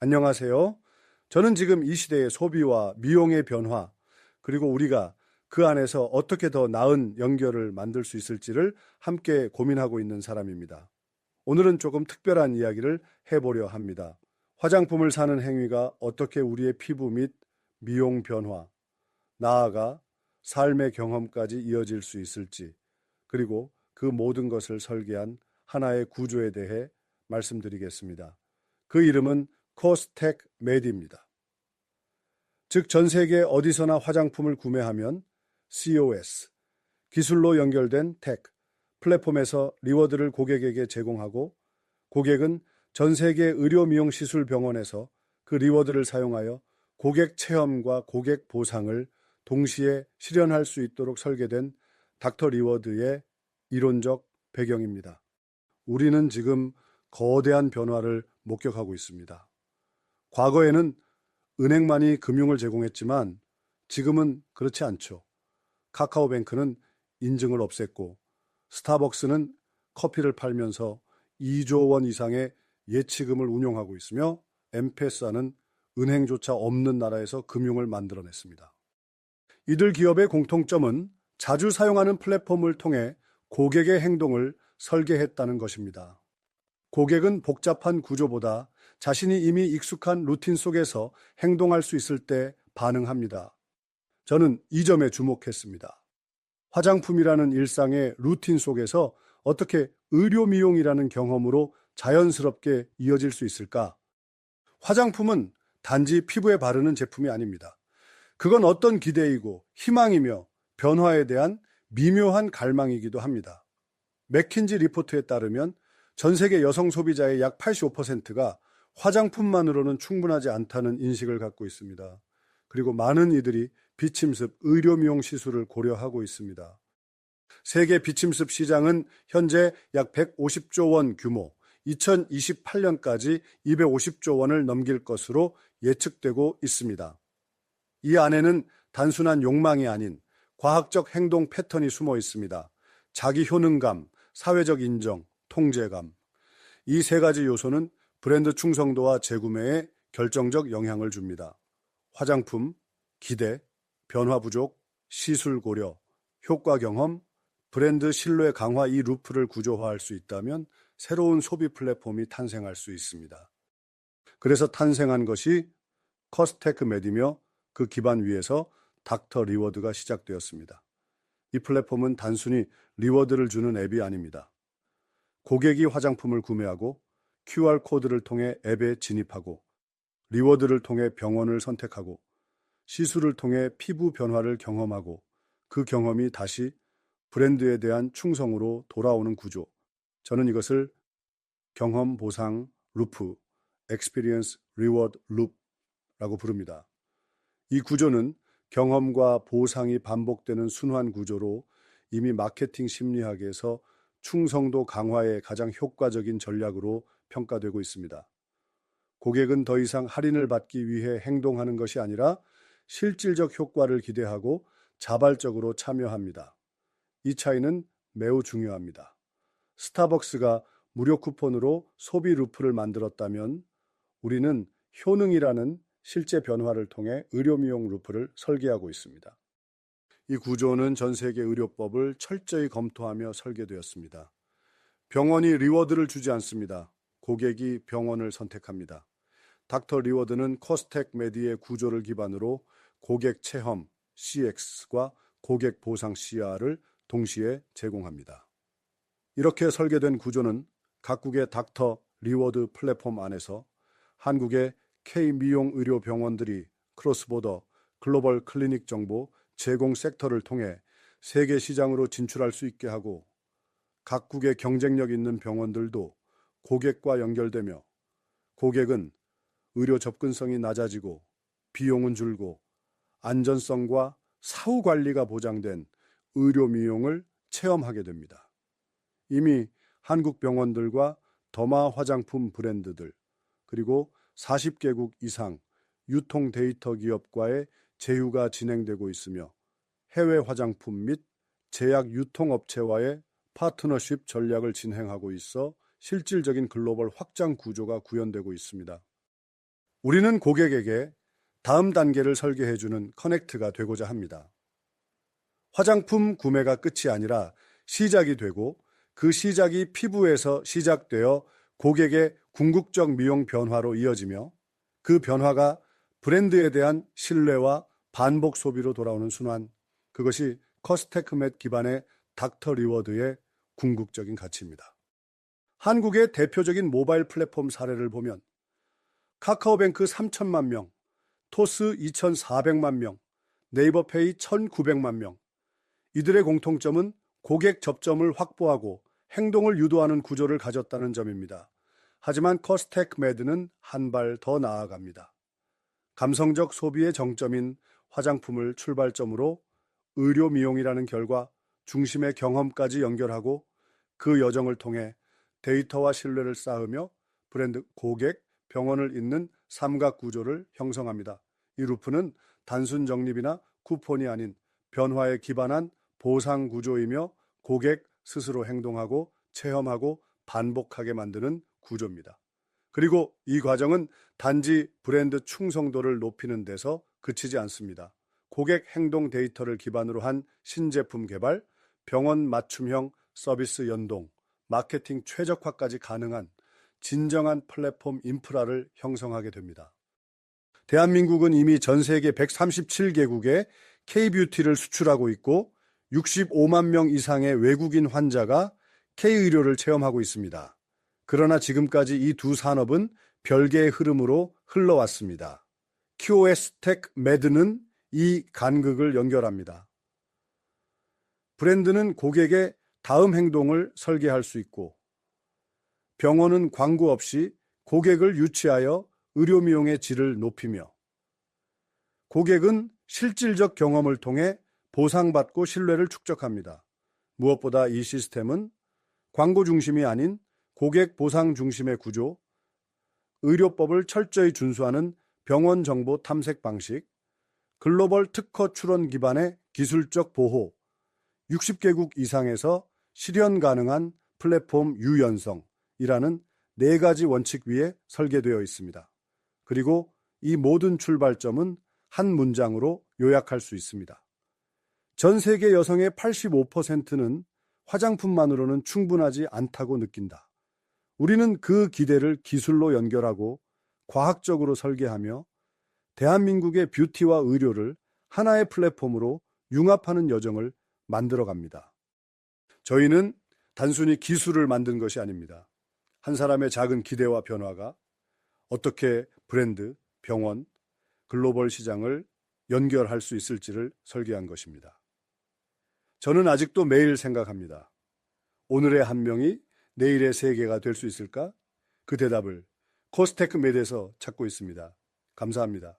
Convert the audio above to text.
안녕하세요. 저는 지금 이 시대의 소비와 미용의 변화, 그리고 우리가 그 안에서 어떻게 더 나은 연결을 만들 수 있을지를 함께 고민하고 있는 사람입니다. 오늘은 조금 특별한 이야기를 해보려 합니다. 화장품을 사는 행위가 어떻게 우리의 피부 및 미용 변화, 나아가 삶의 경험까지 이어질 수 있을지, 그리고 그 모든 것을 설계한 하나의 구조에 대해 말씀드리겠습니다. 그 이름은 코스텍 메디입니다. 즉, 전 세계 어디서나 화장품을 구매하면 COS, 기술로 연결된 텍, 플랫폼에서 리워드를 고객에게 제공하고, 고객은 전 세계 의료 미용 시술 병원에서 그 리워드를 사용하여 고객 체험과 고객 보상을 동시에 실현할 수 있도록 설계된 닥터 리워드의 이론적 배경입니다. 우리는 지금 거대한 변화를 목격하고 있습니다. 과거에는 은행만이 금융을 제공했지만 지금은 그렇지 않죠. 카카오뱅크는 인증을 없앴고, 스타벅스는 커피를 팔면서 2조 원 이상의 예치금을 운용하고 있으며, 엠페사는 은행조차 없는 나라에서 금융을 만들어냈습니다. 이들 기업의 공통점은 자주 사용하는 플랫폼을 통해 고객의 행동을 설계했다는 것입니다. 고객은 복잡한 구조보다 자신이 이미 익숙한 루틴 속에서 행동할 수 있을 때 반응합니다. 저는 이 점에 주목했습니다. 화장품이라는 일상의 루틴 속에서 어떻게 의료 미용이라는 경험으로 자연스럽게 이어질 수 있을까? 화장품은 단지 피부에 바르는 제품이 아닙니다. 그건 어떤 기대이고 희망이며 변화에 대한 미묘한 갈망이기도 합니다. 맥킨지 리포트에 따르면 전 세계 여성 소비자의 약 85%가 화장품만으로는 충분하지 않다는 인식을 갖고 있습니다. 그리고 많은 이들이 비침습, 의료 미용 시술을 고려하고 있습니다. 세계 비침습 시장은 현재 약 150조 원 규모, 2028년까지 250조 원을 넘길 것으로 예측되고 있습니다. 이 안에는 단순한 욕망이 아닌 과학적 행동 패턴이 숨어 있습니다. 자기 효능감, 사회적 인정, 통제감. 이 세 가지 요소는 브랜드 충성도와 재구매에 결정적 영향을 줍니다. 화장품, 기대, 변화 부족, 시술 고려, 효과 경험, 브랜드 신뢰 강화, 이 루프를 구조화할 수 있다면 새로운 소비 플랫폼이 탄생할 수 있습니다. 그래서 탄생한 것이 코스테크 메디며 그 기반 위에서 닥터 리워드가 시작되었습니다. 이 플랫폼은 단순히 리워드를 주는 앱이 아닙니다. 고객이 화장품을 구매하고 QR코드를 통해 앱에 진입하고, 리워드를 통해 병원을 선택하고, 시술을 통해 피부 변화를 경험하고, 그 경험이 다시 브랜드에 대한 충성으로 돌아오는 구조. 저는 이것을 경험 보상 루프, Experience Reward Loop라고 부릅니다. 이 구조는 경험과 보상이 반복되는 순환 구조로 이미 마케팅 심리학에서 충성도 강화의 가장 효과적인 전략으로 평가되고 있습니다. 고객은 더 이상 할인을 받기 위해 행동하는 것이 아니라 실질적 효과를 기대하고 자발적으로 참여합니다. 이 차이는 매우 중요합니다. 스타벅스가 무료 쿠폰으로 소비 루프를 만들었다면 우리는 효능이라는 실제 변화를 통해 의료 미용 루프를 설계하고 있습니다. 이 구조는 전 세계 의료법을 철저히 검토하며 설계되었습니다. 병원이 리워드를 주지 않습니다. 고객이 병원을 선택합니다. 닥터 리워드는 코스텍 메디의 구조를 기반으로 고객 체험 CX과 고객 보상 CR을 동시에 제공합니다. 이렇게 설계된 구조는 각국의 닥터 리워드 플랫폼 안에서 한국의 K미용 의료 병원들이 크로스보더 글로벌 클리닉 정보 제공 섹터를 통해 세계 시장으로 진출할 수 있게 하고, 각국의 경쟁력 있는 병원들도 고객과 연결되며, 고객은 의료 접근성이 낮아지고 비용은 줄고 안전성과 사후 관리가 보장된 의료 미용을 체험하게 됩니다. 이미 한국 병원들과 더마 화장품 브랜드들, 그리고 40개국 이상 유통 데이터 기업과의 제휴가 진행되고 있으며, 해외 화장품 및 제약 유통업체와의 파트너십 전략을 진행하고 있어 실질적인 글로벌 확장 구조가 구현되고 있습니다. 우리는 고객에게 다음 단계를 설계해주는 커넥트가 되고자 합니다. 화장품 구매가 끝이 아니라 시작이 되고 그 시작이 피부에서 시작되어 고객의 궁극적 미용 변화로 이어지며 그 변화가 브랜드에 대한 신뢰와 반복 소비로 돌아오는 순환, 그것이 커스테크맷 기반의 닥터 리워드의 궁극적인 가치입니다. 한국의 대표적인 모바일 플랫폼 사례를 보면 카카오뱅크 3천만 명, 토스 2,400만 명, 네이버페이 1,900만 명. 이들의 공통점은 고객 접점을 확보하고 행동을 유도하는 구조를 가졌다는 점입니다. 하지만 커스테크매드는 한 발 더 나아갑니다. 감성적 소비의 정점인 화장품을 출발점으로 의료 미용이라는 결과 중심의 경험까지 연결하고 그 여정을 통해 데이터와 신뢰를 쌓으며 브랜드, 고객, 병원을 잇는 삼각 구조를 형성합니다. 이 루프는 단순 적립이나 쿠폰이 아닌 변화에 기반한 보상 구조이며 고객 스스로 행동하고 체험하고 반복하게 만드는 구조입니다. 그리고 이 과정은 단지 브랜드 충성도를 높이는 데서 그치지 않습니다. 고객 행동 데이터를 기반으로 한 신제품 개발, 병원 맞춤형 서비스 연동, 마케팅 최적화까지 가능한 진정한 플랫폼 인프라를 형성하게 됩니다. 대한민국은 이미 전 세계 137개국에 K-뷰티를 수출하고 있고 65만 명 이상의 외국인 환자가 K-의료를 체험하고 있습니다. 그러나 지금까지 이 두 산업은 별개의 흐름으로 흘러왔습니다. 키오스텍매드는 이 간극을 연결합니다. 브랜드는 고객의 다음 행동을 설계할 수 있고 병원은 광고 없이 고객을 유치하여 의료미용의 질을 높이며 고객은 실질적 경험을 통해 보상받고 신뢰를 축적합니다. 무엇보다 이 시스템은 광고 중심이 아닌 고객 보상 중심의 구조, 의료법을 철저히 준수하는 병원 정보 탐색 방식, 글로벌 특허 출원 기반의 기술적 보호, 60개국 이상에서 실현 가능한 플랫폼 유연성이라는 4가지 원칙 위에 설계되어 있습니다. 그리고 이 모든 출발점은 한 문장으로 요약할 수 있습니다. 전 세계 여성의 85%는 화장품만으로는 충분하지 않다고 느낀다. 우리는 그 기대를 기술로 연결하고 과학적으로 설계하며 대한민국의 뷰티와 의료를 하나의 플랫폼으로 융합하는 여정을 만들어갑니다. 저희는 단순히 기술을 만든 것이 아닙니다. 한 사람의 작은 기대와 변화가 어떻게 브랜드, 병원, 글로벌 시장을 연결할 수 있을지를 설계한 것입니다. 저는 아직도 매일 생각합니다. 오늘의 한 명이 내일의 세계가 될 수 있을까? 그 대답을 코스테크메드에서 찾고 있습니다. 감사합니다.